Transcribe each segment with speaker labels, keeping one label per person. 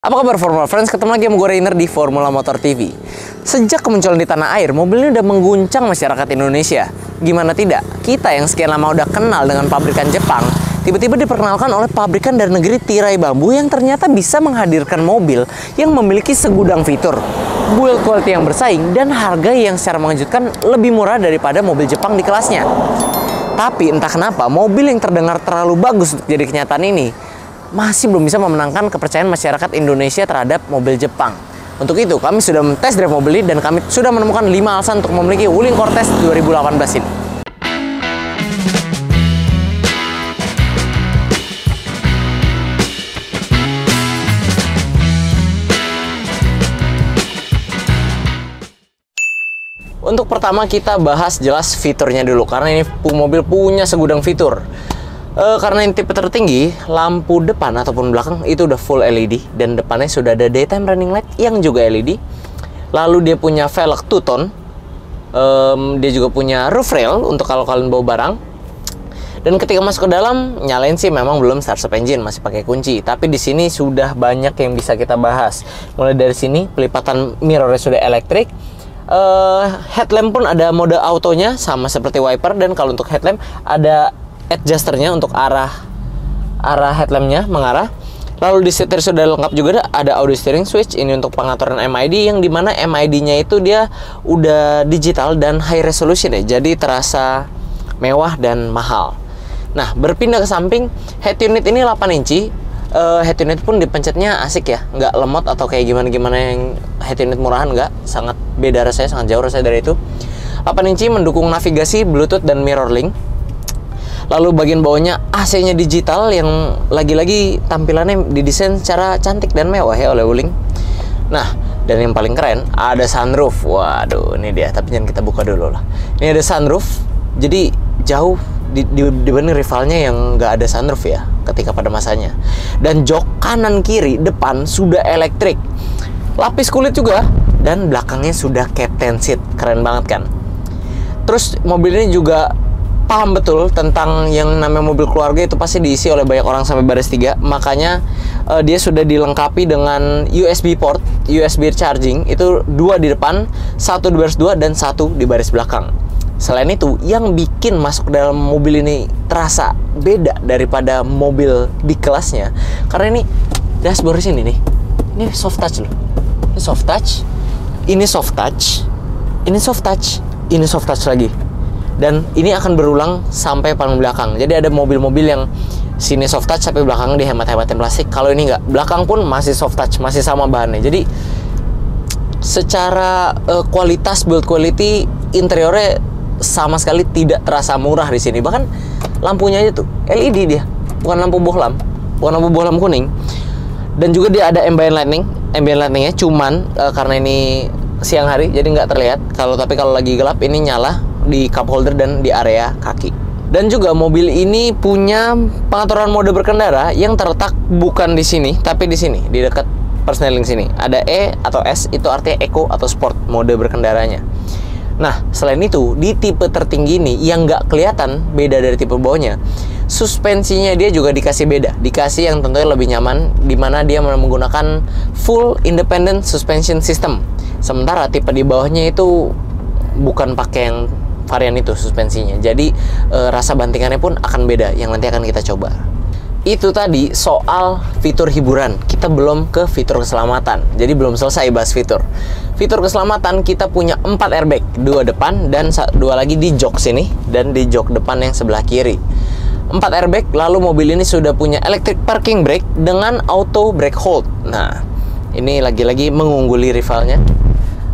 Speaker 1: Apa kabar Formula Friends? Ketemu lagi sama gue Rainer di Formula Motor TV. Sejak kemunculan di tanah air, mobil ini udah mengguncang masyarakat Indonesia. Gimana tidak? Kita yang sekian lama udah kenal dengan pabrikan Jepang, tiba-tiba diperkenalkan oleh pabrikan dari negeri tirai bambu yang ternyata bisa menghadirkan mobil yang memiliki segudang fitur, build quality yang bersaing, dan harga yang secara mengejutkan lebih murah daripada mobil Jepang di kelasnya. Tapi entah kenapa, mobil yang terdengar terlalu bagus untuk jadi kenyataan ini masih belum bisa memenangkan kepercayaan masyarakat Indonesia terhadap mobil Jepang. Untuk itu, kami sudah tes drive mobil ini dan kami sudah menemukan 5 alasan untuk memiliki Wuling Cortez 2018 ini. Untuk pertama kita bahas jelas fiturnya dulu, karena ini mobil punya segudang fitur. Karena ini tipe tertinggi, lampu depan ataupun belakang itu udah full LED, dan depannya sudah ada daytime running light yang juga LED. Lalu dia punya velg two-tone, dia juga punya roof rail untuk kalau kalian bawa barang. Dan ketika masuk ke dalam, nyalain sih memang belum start stop engine, masih pakai kunci. Tapi di sini sudah banyak yang bisa kita bahas. Mulai dari sini, pelipatan mirrornya sudah elektrik. Headlamp pun ada mode autonya sama seperti wiper, dan kalau untuk headlamp ada adjusternya untuk arah headlampnya mengarah. Lalu di setir sudah lengkap juga ada audio steering switch, ini untuk pengaturan MID, yang dimana MID-nya itu dia udah digital dan high resolution ya, jadi terasa mewah dan mahal. Nah, berpindah ke samping, head unit ini 8 inci. Head unit pun dipencetnya asik ya, nggak lemot atau kayak gimana-gimana yang head unit murahan, nggak, sangat beda rasanya, sangat jauh rasanya dari itu. 8 inci mendukung navigasi, Bluetooth, dan mirror link. Lalu bagian bawahnya AC-nya digital yang lagi-lagi tampilannya didesain secara cantik dan mewah ya oleh Wuling. Nah, dan yang paling keren ada sunroof. Waduh, ini dia, tapi jangan kita buka dulu lah. Ini ada sunroof, jadi jauh dibanding rivalnya yang nggak ada sunroof ya ketika pada masanya. Dan jok kanan kiri depan sudah elektrik, lapis kulit juga, dan belakangnya sudah captain seat. Keren banget kan? Terus mobil ini juga paham betul tentang yang namanya mobil keluarga itu pasti diisi oleh banyak orang sampai baris 3. Makanya dia sudah dilengkapi dengan USB port, USB charging, itu 2 di depan, 1 di baris 2 dan 1 di baris belakang. Selain itu, yang bikin masuk dalam mobil ini terasa beda daripada mobil di kelasnya, karena ini dashboard sini nih, ini soft touch loh. Ini soft touch, ini soft touch, ini soft touch, ini soft touch lagi. Dan ini akan berulang sampai paling belakang. Jadi ada mobil-mobil yang sini soft touch tapi belakangnya dihemat-hematin plastik. Kalau ini nggak, belakang pun masih soft touch, masih sama bahannya. Jadi secara kualitas, build quality, interiornya sama sekali tidak terasa murah di sini. Bahkan lampunya aja tuh LED dia, bukan lampu bohlam, bukan lampu bohlam kuning. Dan juga dia ada ambient lightingnya cuman karena ini siang hari jadi nggak terlihat. Tapi kalau lagi gelap ini nyala di cup holder dan di area kaki. Dan juga mobil ini punya pengaturan mode berkendara yang terletak bukan di sini, tapi di sini, di dekat persneling sini. Ada E atau S, itu artinya Eco atau Sport mode berkendaranya. Nah, selain itu, di tipe tertinggi ini yang nggak kelihatan beda dari tipe bawahnya, suspensinya dia juga dikasih beda. Dikasih yang tentunya lebih nyaman, dimana dia menggunakan full independent suspension system. Sementara tipe di bawahnya itu bukan pakai yang varian itu suspensinya. Jadi rasa bantingannya pun akan beda, yang nanti akan kita coba. Itu tadi soal fitur hiburan. Kita belum ke fitur keselamatan. Jadi belum selesai bahas fitur. Fitur keselamatan kita punya 4 airbag, 2 depan dan 2 lagi di jok sini dan di jok depan yang sebelah kiri. 4 airbag, lalu mobil ini sudah punya electric parking brake dengan auto brake hold. Nah, ini lagi-lagi mengungguli rivalnya.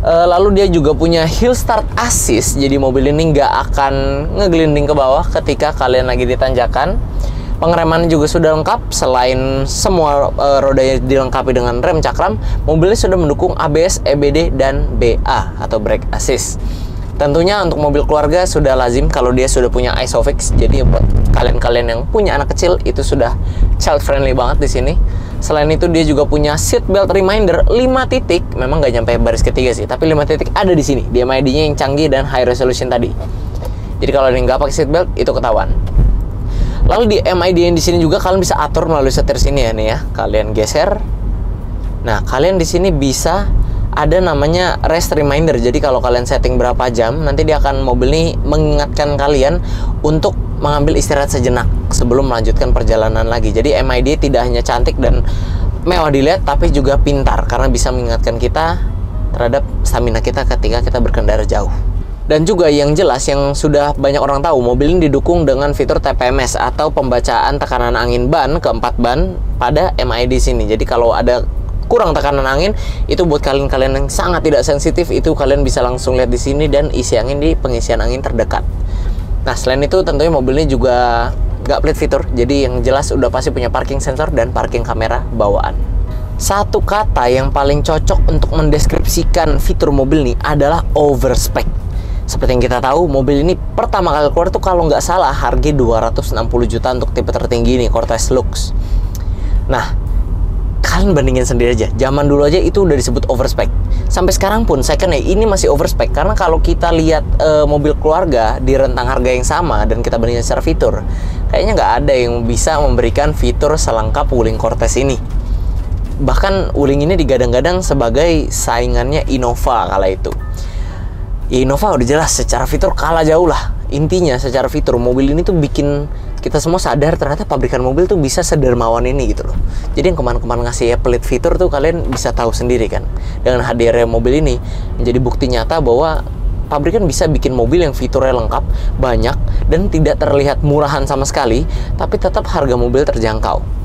Speaker 1: Lalu dia juga punya hill start assist, jadi mobil ini nggak akan ngegelinding ke bawah ketika kalian lagi di tanjakan. Pengereman juga sudah lengkap, selain semua rodanya dilengkapi dengan rem cakram, mobilnya sudah mendukung ABS, EBD, dan BA atau brake assist. Tentunya untuk mobil keluarga sudah lazim kalau dia sudah punya ISOFIX, jadi buat kalian-kalian yang punya anak kecil itu sudah child friendly banget di sini. Selain itu dia juga punya seat belt reminder 5 titik, memang nggak nyampe baris ketiga sih, tapi 5 titik ada di sini. Di MID-nya yang canggih dan high resolution tadi. Jadi kalau ini nggak pakai seat belt itu ketahuan. Lalu di MID yang di sini juga kalian bisa atur melalui setir sini ya nih ya. Kalian geser Nah, kalian di sini bisa ada namanya rest reminder. Jadi kalau kalian setting berapa jam, nanti dia akan mobil ini mengingatkan kalian untuk mengambil istirahat sejenak sebelum melanjutkan perjalanan lagi. Jadi MID tidak hanya cantik dan mewah dilihat, tapi juga pintar karena bisa mengingatkan kita terhadap stamina kita ketika kita berkendara jauh. Dan juga yang jelas, yang sudah banyak orang tahu, mobil ini didukung dengan fitur TPMS atau pembacaan tekanan angin ban ke 4 ban pada MID sini. Jadi kalau ada kurang tekanan angin, itu buat kalian yang sangat tidak sensitif, itu kalian bisa langsung lihat di sini dan isi angin di pengisian angin terdekat. Nah, selain itu tentunya mobil ini juga nggak pelit fitur. Jadi yang jelas udah pasti punya parking sensor dan parking kamera bawaan. Satu kata yang paling cocok untuk mendeskripsikan fitur mobil ini adalah overspec. Seperti yang kita tahu, mobil ini pertama kali keluar tuh kalau nggak salah harga 260 juta untuk tipe tertinggi nih, Cortez Lux. Nah, kalian bandingin sendiri aja. Zaman dulu aja itu udah disebut overspec. Sampai sekarang pun second ini masih overspec. Karena kalau kita lihat mobil keluarga di rentang harga yang sama dan kita bandingin secara fitur, kayaknya nggak ada yang bisa memberikan fitur selengkap Wuling Cortez ini. Bahkan Wuling ini digadang-gadang sebagai saingannya Innova kala itu. Ya, Innova udah jelas secara fitur kalah jauh lah. Intinya secara fitur mobil ini tuh bikin kita semua sadar ternyata pabrikan mobil tuh bisa sedermawan ini gitu loh. Jadi yang kemarin-kemarin ngasih ya pelit fitur tuh kalian bisa tahu sendiri kan. Dengan hadirnya mobil ini menjadi bukti nyata bahwa pabrikan bisa bikin mobil yang fiturnya lengkap, banyak, dan tidak terlihat murahan sama sekali, tapi tetap harga mobil terjangkau.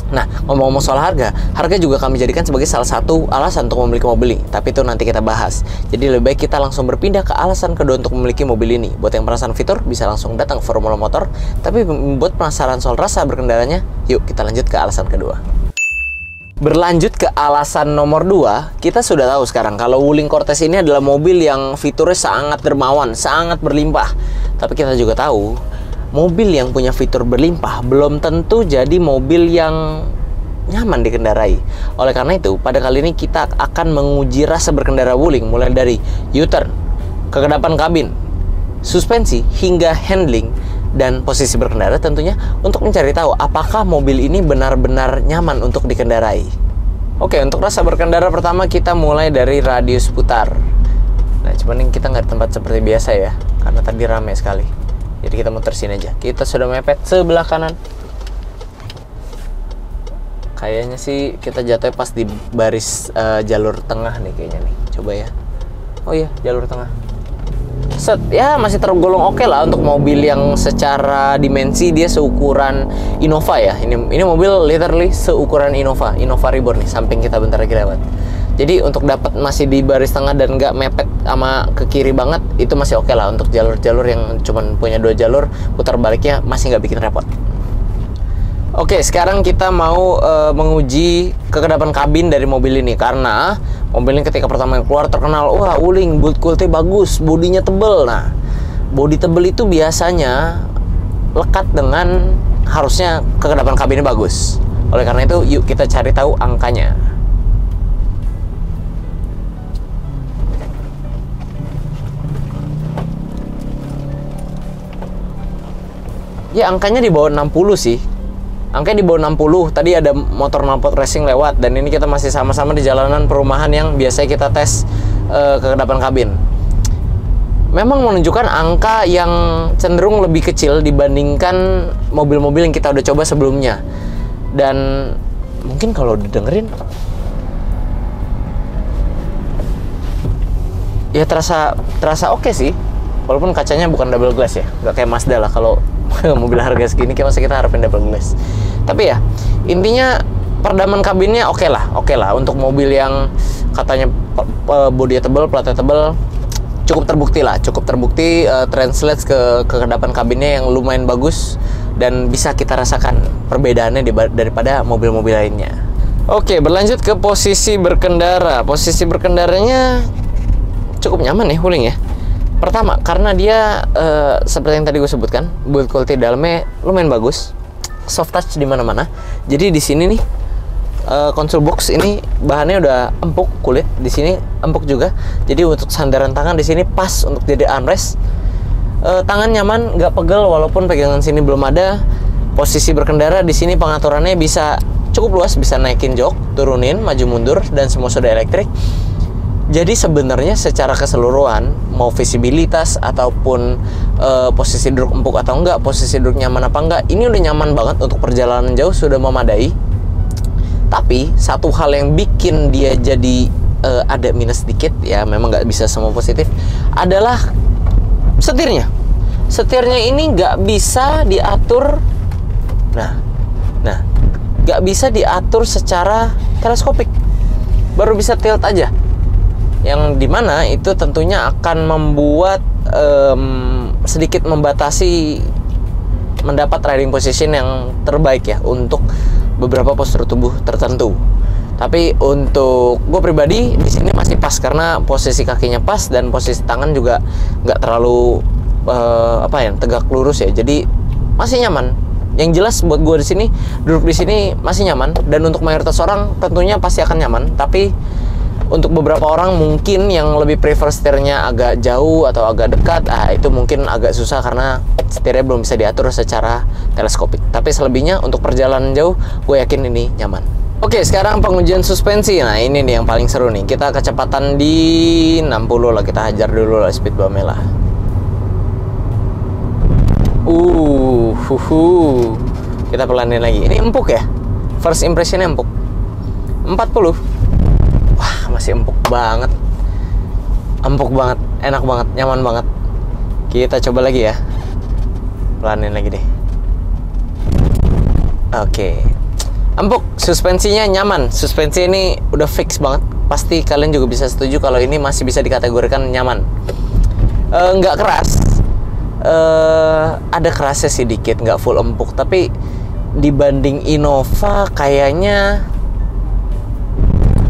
Speaker 1: Nah, ngomong-ngomong soal harga juga kami jadikan sebagai salah satu alasan untuk memiliki mobil ini. Tapi itu nanti kita bahas. Jadi lebih baik kita langsung berpindah ke alasan kedua untuk memiliki mobil ini. Buat yang penasaran fitur, bisa langsung datang ke Formula Motor. Tapi buat penasaran soal rasa berkendaranya, yuk kita lanjut ke alasan kedua. Berlanjut ke alasan nomor 2, kita sudah tahu sekarang kalau Wuling Cortez ini adalah mobil yang fiturnya sangat dermawan, sangat berlimpah. Tapi kita juga tahu mobil yang punya fitur berlimpah belum tentu jadi mobil yang nyaman dikendarai. Oleh karena itu, pada kali ini kita akan menguji rasa berkendara Wuling mulai dari U-turn, kekedapan kabin, suspensi, hingga handling dan posisi berkendara tentunya untuk mencari tahu apakah mobil ini benar-benar nyaman untuk dikendarai. Oke, untuk rasa berkendara pertama kita mulai dari radius putar. Nah, cuman kita nggak di tempat seperti biasa ya, karena tadi ramai sekali. Jadi kita muter sini aja. Kita sudah mepet sebelah kanan. Kayaknya sih kita jatuhnya pas di baris jalur tengah nih kayaknya nih. Coba ya. Oh iya, jalur tengah. Set, ya masih tergolong oke lah untuk mobil yang secara dimensi dia seukuran Innova ya. Ini mobil literally seukuran Innova Reborn nih, samping kita bentar lagi lewat. Jadi untuk dapat masih di baris tengah dan nggak mepet sama ke kiri banget, itu masih oke lah untuk jalur-jalur yang cuman punya 2 jalur, putar baliknya masih nggak bikin repot. Oke, sekarang kita mau menguji kekedapan kabin dari mobil ini, karena mobil ini ketika pertama keluar terkenal, wah Wuling build quality bagus, bodinya tebel. Nah, bodi tebel itu biasanya lekat dengan harusnya kekedapan kabinnya bagus. Oleh karena itu, yuk kita cari tahu angkanya. Ya, angkanya di bawah 60 sih. Angkanya di bawah 60. Tadi ada motor knalpot racing lewat, dan ini kita masih sama-sama di jalanan perumahan yang biasanya kita tes kekedapan kabin. Memang menunjukkan angka yang cenderung lebih kecil dibandingkan mobil-mobil yang kita udah coba sebelumnya. Dan mungkin kalau didengerin ya terasa oke sih. Walaupun kacanya bukan double glass ya, nggak kayak Mazda lah. Kalau mobil harga segini kayak masa kita harapin double glass. Tapi ya intinya perdaman kabinnya oke lah untuk mobil yang katanya bodinya tebel, platnya tebel, cukup terbukti translate ke kekedapan kabinnya yang lumayan bagus dan bisa kita rasakan perbedaannya daripada mobil-mobil lainnya. Oke, berlanjut ke posisi berkendara. Posisi berkendaranya cukup nyaman ya Wuling ya. Pertama, karena dia seperti yang tadi gue sebutkan, build quality dalamnya lumayan bagus, soft touch di mana-mana. Jadi di sini nih console box ini bahannya udah empuk, kulit di sini empuk juga. Jadi untuk sandaran tangan di sini pas untuk jadi armrest. Tangan nyaman, nggak pegel walaupun pegangan sini belum ada. Posisi berkendara di sini pengaturannya bisa cukup luas, bisa naikin jok, turunin, maju mundur, dan semua sudah elektrik. Jadi sebenarnya secara keseluruhan, mau visibilitas ataupun posisi duduk empuk atau enggak, posisi duduk nyaman apa enggak, ini udah nyaman banget untuk perjalanan jauh, sudah memadai. Tapi satu hal yang bikin dia jadi ada minus sedikit, ya memang nggak bisa semua positif, adalah setirnya. Setirnya ini nggak bisa diatur. Nah, nggak bisa diatur secara teleskopik, baru bisa tilt aja. Yang dimana itu tentunya akan membuat sedikit membatasi mendapat riding position yang terbaik ya untuk beberapa postur tubuh tertentu. Tapi untuk gue pribadi di sini masih pas karena posisi kakinya pas dan posisi tangan juga nggak terlalu tegak lurus ya. Jadi masih nyaman. Yang jelas buat gue di sini, duduk di sini masih nyaman, dan untuk mayoritas orang tentunya pasti akan nyaman. Tapi untuk beberapa orang mungkin yang lebih prefer setirnya agak jauh atau agak dekat, itu mungkin agak susah karena setirnya belum bisa diatur secara teleskopik. Tapi selebihnya untuk perjalanan jauh, gue yakin ini nyaman. Oke, sekarang pengujian suspensi. Nah, ini nih yang paling seru nih. Kita kecepatan di 60 lah, kita hajar dulu lah speed bump-nya lah. Kita pelanin lagi. Ini empuk ya? First impression-nya empuk. 40. Wah, masih empuk banget. Empuk banget, enak banget, nyaman banget. Kita coba lagi ya. Pelanin lagi deh. Oke. Empuk, suspensinya nyaman. Suspensi ini udah fix banget. Pasti kalian juga bisa setuju kalau ini masih bisa dikategorikan nyaman. Nggak keras. Ada kerasnya sih dikit, nggak full empuk. Tapi dibanding Innova kayaknya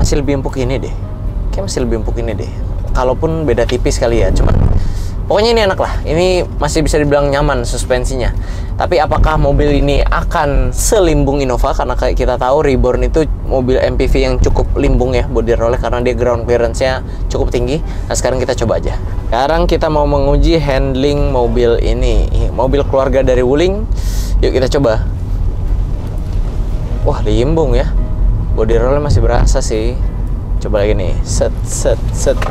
Speaker 1: masih lebih empuk ini deh. Kayak masih lebih empuk ini deh. Kalaupun beda tipis kali ya. Cuman pokoknya ini enak lah. Ini masih bisa dibilang nyaman suspensinya. Tapi apakah mobil ini akan selimbung Innova? Karena kayak kita tahu Reborn itu mobil MPV yang cukup limbung ya body rollnya, karena dia ground clearance-nya cukup tinggi. Nah, sekarang kita coba aja. Sekarang kita mau menguji handling mobil ini. Mobil keluarga dari Wuling. Yuk kita coba. Wah, limbung ya. Body rollnya masih berasa sih. Coba lagi nih. Set.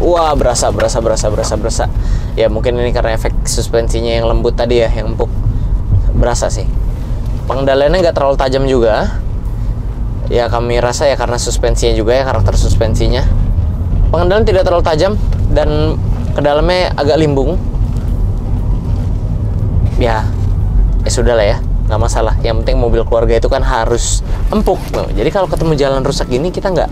Speaker 1: Wah, berasa. Ya mungkin ini karena efek suspensinya yang lembut tadi ya, yang empuk. Berasa sih. Pengendaliannya nggak terlalu tajam juga. Ya kami rasa ya karena suspensinya juga ya, karakter suspensinya. Pengendalian tidak terlalu tajam dan ke dalamnya agak limbung. Ya sudah lah ya, nggak masalah. Yang penting mobil keluarga itu kan harus empuk. Jadi kalau ketemu jalan rusak gini kita nggak,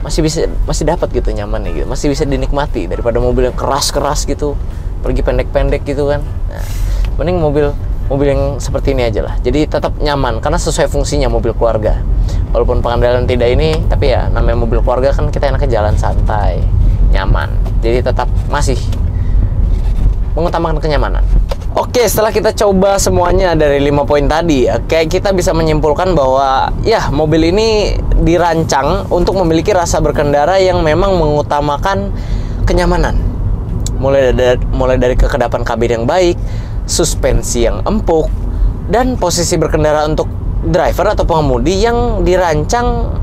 Speaker 1: masih dapat gitu nyaman nih gitu. Masih bisa dinikmati daripada mobil yang keras gitu, pergi pendek-pendek gitu kan. Nah, mending mobil yang seperti ini aja lah. Jadi tetap nyaman karena sesuai fungsinya mobil keluarga. Walaupun pengendalian tidak ini, tapi ya namanya mobil keluarga kan kita enaknya jalan santai, nyaman. Jadi tetap masih mengutamakan kenyamanan. Oke, setelah kita coba semuanya dari 5 poin tadi, kayak kita bisa menyimpulkan bahwa ya mobil ini dirancang untuk memiliki rasa berkendara yang memang mengutamakan kenyamanan. Mulai dari kekedapan kabin yang baik, suspensi yang empuk, dan posisi berkendara untuk driver atau pengemudi yang dirancang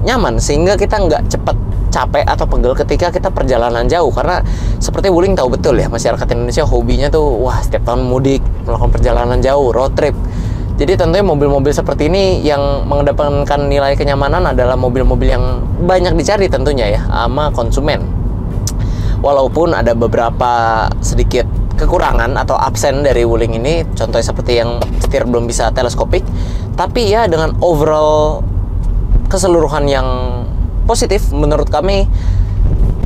Speaker 1: nyaman sehingga kita nggak cepat capek atau pegel ketika kita perjalanan jauh. Karena seperti Wuling tahu betul ya, masyarakat Indonesia hobinya tuh wah setiap tahun mudik, melakukan perjalanan jauh, road trip. Jadi tentunya mobil-mobil seperti ini yang mengedepankan nilai kenyamanan adalah mobil-mobil yang banyak dicari tentunya ya sama konsumen. Walaupun ada beberapa sedikit kekurangan atau absen dari Wuling ini, contohnya seperti yang setir belum bisa teleskopik, tapi ya dengan overall keseluruhan yang positif menurut kami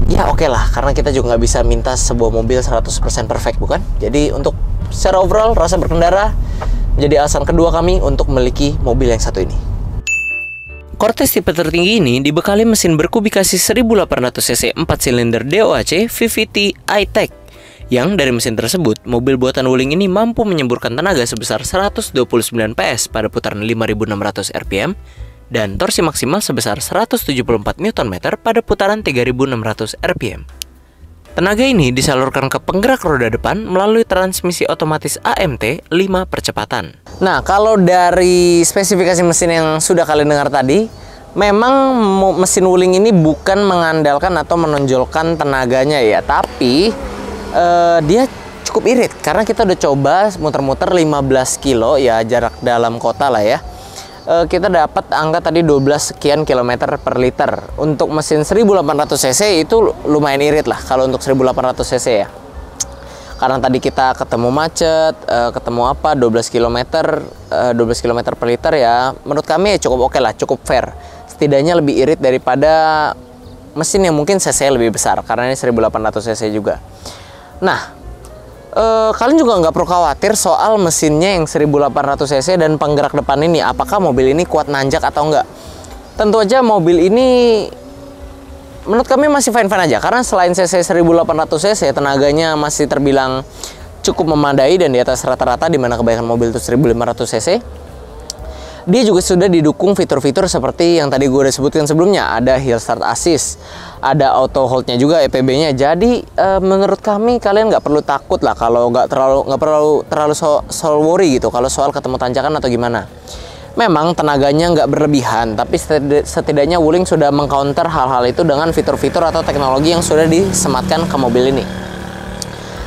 Speaker 1: ya oke lah, karena kita juga nggak bisa minta sebuah mobil 100% perfect, bukan? Jadi untuk secara overall rasa berkendara menjadi alasan kedua kami untuk memiliki mobil yang satu ini. Cortez tipe tertinggi ini dibekali mesin berkubikasi 1800 cc 4 silinder DOHC VVT I-Tech, yang dari mesin tersebut, mobil buatan Wuling ini mampu menyemburkan tenaga sebesar 129 PS pada putaran 5.600 rpm dan torsi maksimal sebesar 174 Nm pada putaran 3.600 rpm. Tenaga ini disalurkan ke penggerak roda depan melalui transmisi otomatis AMT 5 percepatan. Nah, kalau dari spesifikasi mesin yang sudah kalian dengar tadi, memang mesin Wuling ini bukan mengandalkan atau menonjolkan tenaganya ya, tapi dia cukup irit karena kita udah coba muter-muter 15 kilo ya, jarak dalam kota lah ya. Kita dapat angka tadi 12 sekian kilometer per liter. Untuk mesin 1800 cc itu lumayan irit lah kalau untuk 1800 cc ya. Karena tadi kita ketemu macet, ketemu apa 12 km per liter ya. Menurut kami ya cukup oke lah, cukup fair. Setidaknya lebih irit daripada mesin yang mungkin cc lebih besar karena ini 1800 cc juga. Nah, kalian juga nggak perlu khawatir soal mesinnya yang 1800 cc dan penggerak depan ini, apakah mobil ini kuat nanjak atau enggak. Tentu aja mobil ini menurut kami masih fine-fine aja, karena selain cc 1800 cc tenaganya masih terbilang cukup memadai dan di atas rata-rata, dimana kebanyakan mobil itu 1500 cc. Dia juga sudah didukung fitur-fitur seperti yang tadi gue udah sebutkan sebelumnya. Ada hill start assist, ada auto hold-nya juga, EPB-nya. Jadi menurut kami kalian nggak perlu takut lah kalau nggak perlu terlalu soal worry gitu kalau soal ketemu tanjakan atau gimana. Memang tenaganya nggak berlebihan, tapi setidaknya Wuling sudah mengcounter hal-hal itu dengan fitur-fitur atau teknologi yang sudah disematkan ke mobil ini.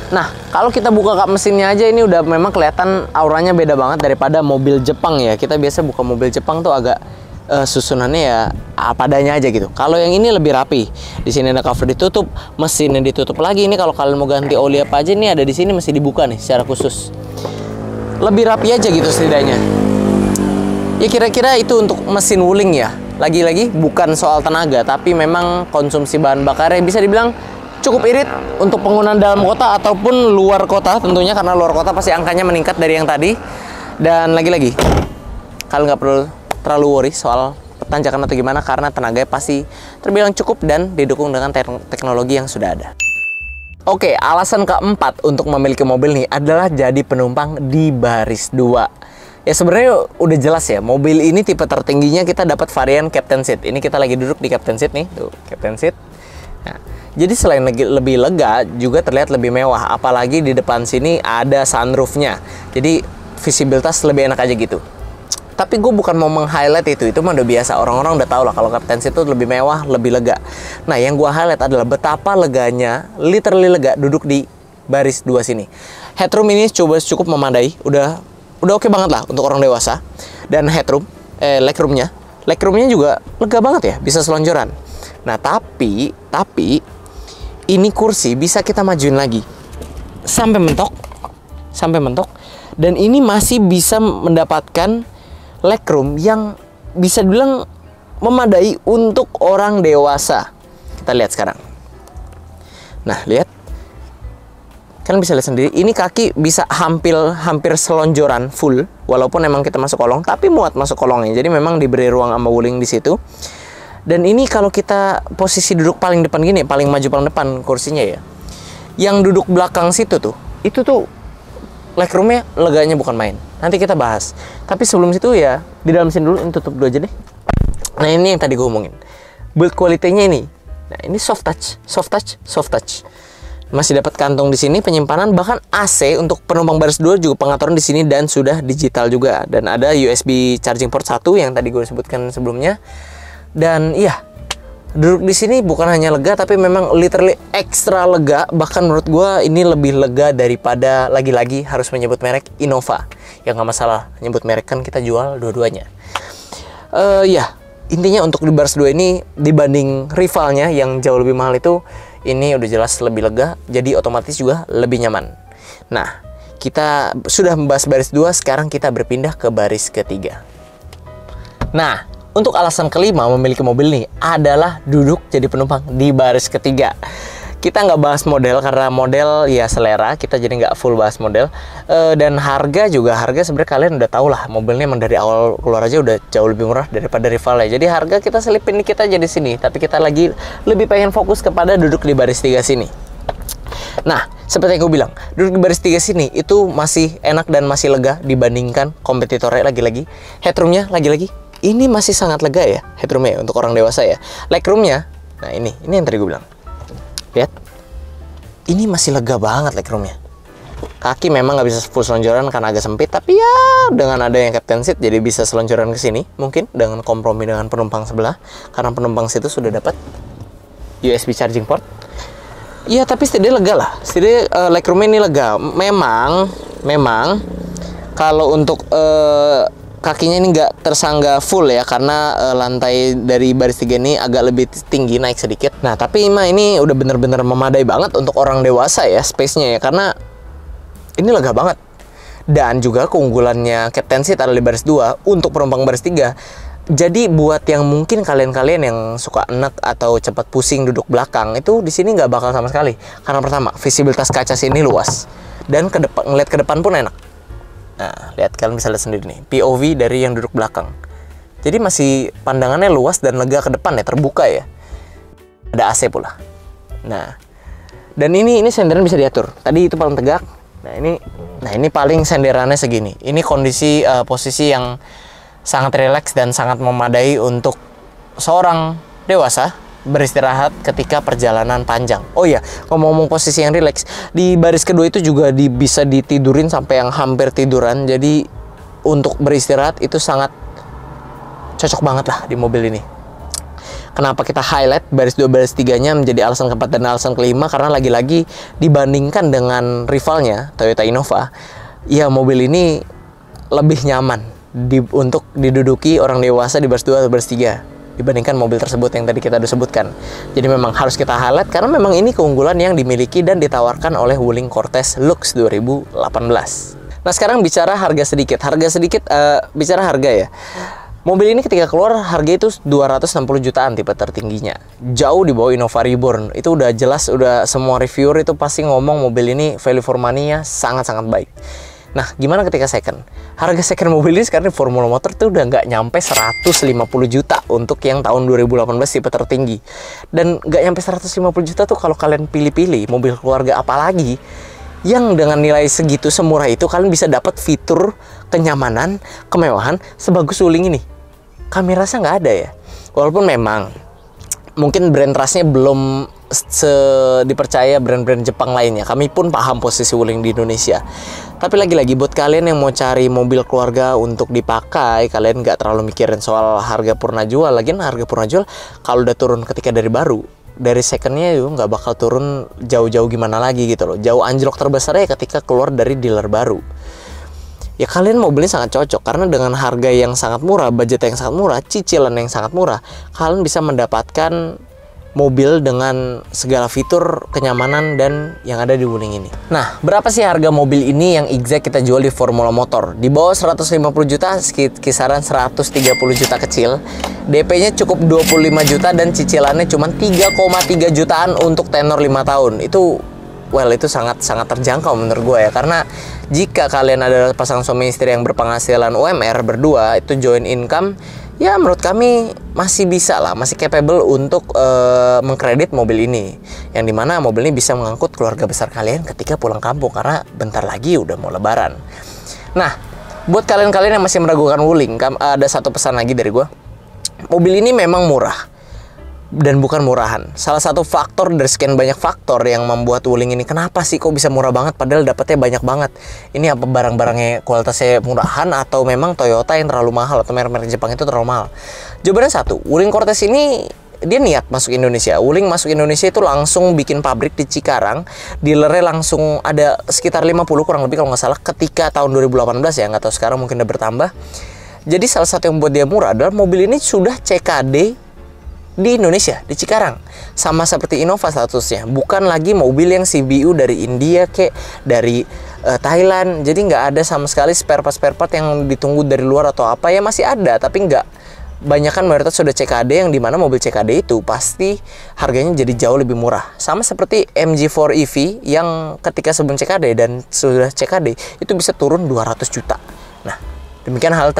Speaker 1: Nah, kalau kita buka kap mesinnya aja ini udah memang kelihatan auranya beda banget daripada mobil Jepang ya. Kita biasa buka mobil Jepang tuh agak susunannya ya apa adanya aja gitu. Kalau yang ini lebih rapi. Di sini ada cover ditutup, mesinnya ditutup lagi. Ini kalau kalian mau ganti oli apa aja nih ada di sini masih dibuka nih secara khusus. Lebih rapi aja gitu setidaknya. Ya kira-kira itu untuk mesin Wuling ya. Lagi-lagi bukan soal tenaga, tapi memang konsumsi bahan bakarnya bisa dibilang cukup irit untuk penggunaan dalam kota ataupun luar kota tentunya, karena luar kota pasti angkanya meningkat dari yang tadi. Dan lagi-lagi kalian nggak perlu terlalu worry soal tanjakan atau gimana, karena tenaganya pasti terbilang cukup dan didukung dengan teknologi yang sudah ada. Oke, alasan keempat untuk memiliki mobil nih adalah jadi penumpang di baris 2. Ya sebenarnya udah jelas ya, mobil ini tipe tertingginya kita dapat varian Captain Seat. Ini kita lagi duduk di Captain Seat nih, tuh Captain Seat. Nah, jadi selain lebih lega, juga terlihat lebih mewah. Apalagi di depan sini ada sunroofnya. Jadi visibilitas lebih enak aja gitu. Tapi gue bukan mau meng-highlight itu mah udah biasa. Orang-orang udah tahu lah kalau Captain Seat itu lebih mewah, lebih lega. Nah, yang gue highlight adalah betapa leganya, literally lega duduk di baris 2 sini. Headroom ini cukup memadai, udah oke banget lah untuk orang dewasa. Dan legroomnya juga lega banget ya, bisa selonjoran. Nah, tapi ini kursi bisa kita majuin lagi sampai mentok, dan ini masih bisa mendapatkan legroom yang bisa dibilang memadai untuk orang dewasa. Kita lihat sekarang. Nah, lihat. Kalian bisa lihat sendiri, ini kaki bisa hampir selonjoran full, walaupun memang kita masuk kolong, tapi muat masuk kolongnya. Jadi memang diberi ruang sama Wuling di situ. Dan ini kalau kita posisi duduk paling depan gini, paling maju paling depan kursinya ya. Yang duduk belakang situ tuh, itu tuh legroomnya leganya bukan main. Nanti kita bahas. Tapi sebelum situ ya, di dalam sini dulu, ini tutup dulu aja deh. Nah, ini yang tadi gue omongin. Build quality-nya ini. Nah, ini soft touch. Masih dapat kantong di sini penyimpanan, bahkan AC untuk penumpang baris 2 juga pengaturan di sini dan sudah digital juga. Dan ada USB charging port 1 yang tadi gue sebutkan sebelumnya. Dan iya, duduk di sini bukan hanya lega, tapi memang literally ekstra lega. Bahkan menurut gue ini lebih lega daripada, lagi-lagi harus menyebut merek, Innova. Ya nggak masalah, nyebut merek kan kita jual dua-duanya. Ya, intinya untuk di baris 2 ini dibanding rivalnya yang jauh lebih mahal itu, ini udah jelas lebih lega, jadi otomatis juga lebih nyaman. Nah, kita sudah membahas baris 2, sekarang kita berpindah ke baris ketiga. Nah, untuk alasan kelima memiliki mobil nih adalah duduk jadi penumpang di baris ketiga. Kita nggak bahas model karena model ya selera, kita jadi nggak full bahas model. Dan harga sebenarnya kalian udah tahu lah, mobilnya emang dari awal keluar aja udah jauh lebih murah daripada rivalnya. Jadi harga kita selipin dikit aja di sini, tapi kita lagi lebih pengen fokus kepada duduk di baris 3 sini. Nah, seperti yang gue bilang, duduk di baris 3 sini itu masih enak dan masih lega dibandingkan kompetitornya. Lagi-lagi headroomnya ini masih sangat lega ya, headroomnya untuk orang dewasa ya. Legroomnya, nah ini yang tadi gue bilang. Lihat, ini masih lega banget legroomnya. Kaki memang nggak bisa full selonjoran karena agak sempit, tapi ya dengan ada yang captain seat jadi bisa selonjoran ke sini, mungkin dengan kompromi dengan penumpang sebelah, karena penumpang situ sudah dapat USB charging port. Iya, tapi setidaknya lega lah. Setidaknya legroomnya ini lega. Memang kalau untuk kakinya ini nggak tersangga full ya, karena lantai dari baris 3 ini agak lebih tinggi, naik sedikit. Nah, tapi ini udah bener-bener memadai banget untuk orang dewasa ya, space-nya ya, karena ini lega banget. Dan juga keunggulannya captain seat ada di baris 2 untuk penumpang baris 3. Jadi buat yang mungkin kalian-kalian yang suka enek atau cepat pusing duduk belakang, itu di sini nggak bakal sama sekali. Karena pertama, visibilitas kaca sini luas dan ngeliat ke depan pun enak. Nah, lihat, kalian bisa lihat sendiri nih, POV dari yang duduk belakang. Jadi masih pandangannya luas dan lega ke depan ya, terbuka ya. Ada AC pula. Nah, dan ini senderan bisa diatur. Tadi itu paling tegak. Nah ini paling senderannya segini. Ini kondisi posisi yang sangat rileks dan sangat memadai untuk seorang dewasa beristirahat ketika perjalanan panjang. Oh iya, ngomong-ngomong posisi yang rileks, di baris kedua itu juga bisa ditidurin sampai yang hampir tiduran. Jadi untuk beristirahat itu sangat cocok banget lah di mobil ini. Kenapa kita highlight baris 2 baris 3-nya menjadi alasan keempat dan alasan kelima, karena lagi-lagi dibandingkan dengan rivalnya Toyota Innova, ya mobil ini lebih nyaman untuk diduduki orang dewasa di baris 2 atau baris 3 dibandingkan mobil tersebut yang tadi kita udah sebutkan. Jadi memang harus kita highlight karena memang ini keunggulan yang dimiliki dan ditawarkan oleh Wuling Cortez Lux 2018. Nah, sekarang bicara harga sedikit. Bicara harga ya. Mobil ini ketika keluar harga itu 260 jutaan tipe tertingginya. Jauh di bawah Innova Reborn. Itu udah jelas, udah semua reviewer itu pasti ngomong mobil ini value for money-nya sangat-sangat baik. Nah, gimana ketika second? Harga second mobil ini sekarang di Formula Motor tuh udah nggak nyampe 150 juta untuk yang tahun 2018 tipe tertinggi. Dan nggak nyampe 150 juta tuh kalau kalian pilih-pilih mobil keluarga apalagi yang dengan nilai segitu semurah itu kalian bisa dapat fitur kenyamanan, kemewahan sebagus Wuling ini. Kami rasa nggak ada ya. Walaupun memang mungkin brand trust-nya belum dipercaya brand-brand Jepang lainnya. Kami pun paham posisi Wuling di Indonesia. Tapi lagi-lagi buat kalian yang mau cari mobil keluarga untuk dipakai, kalian nggak terlalu mikirin soal harga purna jual. Lagian harga purna jual kalau udah turun ketika dari baru, dari secondnya itu nggak bakal turun jauh-jauh gimana lagi gitu loh. Jauh anjlok terbesarnya ketika keluar dari dealer baru. Ya kalian mobilnya sangat cocok karena dengan harga yang sangat murah, budget yang sangat murah, cicilan yang sangat murah, kalian bisa mendapatkan mobil dengan segala fitur kenyamanan dan yang ada di Wuling ini. Nah, berapa sih harga mobil ini yang exact kita jual di Formula Motor? Di bawah 150 juta, kisaran 130 juta kecil. DP-nya cukup 25 juta dan cicilannya cuma 3,3 jutaan untuk tenor 5 tahun. Itu sangat terjangkau menurut gue ya, karena jika kalian adalah pasangan suami istri yang berpenghasilan UMR berdua, itu joint income, ya menurut kami masih bisa lah, masih capable untuk mengkredit mobil ini, yang dimana mobil ini bisa mengangkut keluarga besar kalian ketika pulang kampung, karena bentar lagi udah mau lebaran. Nah, buat kalian-kalian yang masih meragukan Wuling, ada satu pesan lagi dari gue. Mobil ini memang murah dan bukan murahan. Salah satu faktor dari sekian banyak faktor yang membuat Wuling ini kenapa sih kok bisa murah banget padahal dapatnya banyak banget. Ini apa barang-barangnya kualitasnya murahan atau memang Toyota yang terlalu mahal atau merek-merek Jepang itu terlalu mahal? Jawabannya satu, Wuling Cortez ini dia niat masuk Indonesia. Wuling masuk Indonesia itu langsung bikin pabrik di Cikarang. Dealernya langsung ada sekitar 50 kurang lebih kalau nggak salah ketika tahun 2018 ya, nggak tahu sekarang mungkin udah bertambah. Jadi salah satu yang membuat dia murah adalah mobil ini sudah CKD di Indonesia, di Cikarang. Sama seperti Innova statusnya, bukan lagi mobil yang CBU dari India dari Thailand. Jadi nggak ada sama sekali spare part yang ditunggu dari luar atau apa. Ya masih ada, tapi nggak banyak, kan mayoritas sudah CKD, yang dimana mobil CKD itu pasti harganya jadi jauh lebih murah. Sama seperti MG4 EV yang ketika sebelum CKD dan sudah CKD itu bisa turun 200 juta. Nah, demikian hal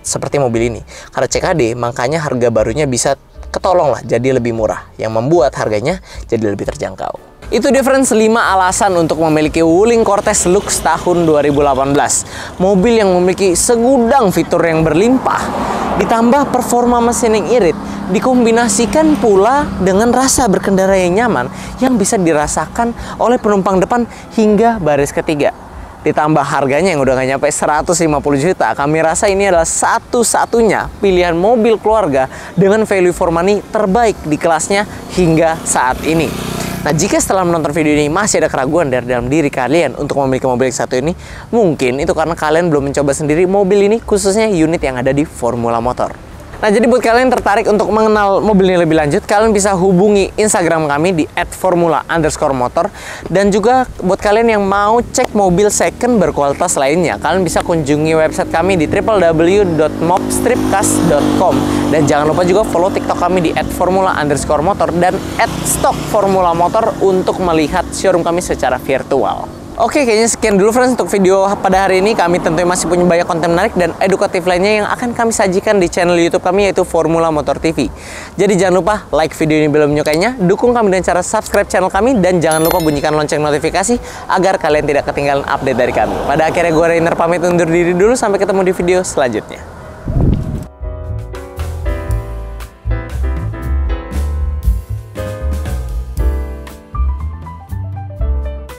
Speaker 1: seperti mobil ini. Karena CKD, makanya harga barunya bisa ketolong lah jadi lebih murah, yang membuat harganya jadi lebih terjangkau. Itu dia friends 5 alasan untuk memiliki Wuling Cortez Lux tahun 2018. Mobil yang memiliki segudang fitur yang berlimpah, ditambah performa mesin yang irit, dikombinasikan pula dengan rasa berkendara yang nyaman yang bisa dirasakan oleh penumpang depan hingga baris ketiga. Ditambah harganya yang udah gak nyampe 150 juta, kami rasa ini adalah satu-satunya pilihan mobil keluarga dengan value for money terbaik di kelasnya hingga saat ini. Nah, jika setelah menonton video ini masih ada keraguan dari dalam diri kalian untuk memiliki mobil yang satu ini, mungkin itu karena kalian belum mencoba sendiri mobil ini, khususnya unit yang ada di Formula Motor. Nah, jadi buat kalian yang tertarik untuk mengenal mobil ini lebih lanjut, kalian bisa hubungi Instagram kami di @formula_motor. Dan juga buat kalian yang mau cek mobil second berkualitas lainnya, kalian bisa kunjungi website kami di www.mobstripcast.com. Dan jangan lupa juga follow TikTok kami di @formula_motor dan @stockformulamotor untuk melihat showroom kami secara virtual. Oke, kayaknya sekian dulu friends untuk video pada hari ini. Kami tentunya masih punya banyak konten menarik dan edukatif lainnya yang akan kami sajikan di channel YouTube kami, yaitu Formula Motor TV. Jadi jangan lupa like video ini bila menyukainya, dukung kami dengan cara subscribe channel kami, dan jangan lupa bunyikan lonceng notifikasi agar kalian tidak ketinggalan update dari kami. Pada akhirnya gue Rainer pamit undur diri dulu, sampai ketemu di video selanjutnya.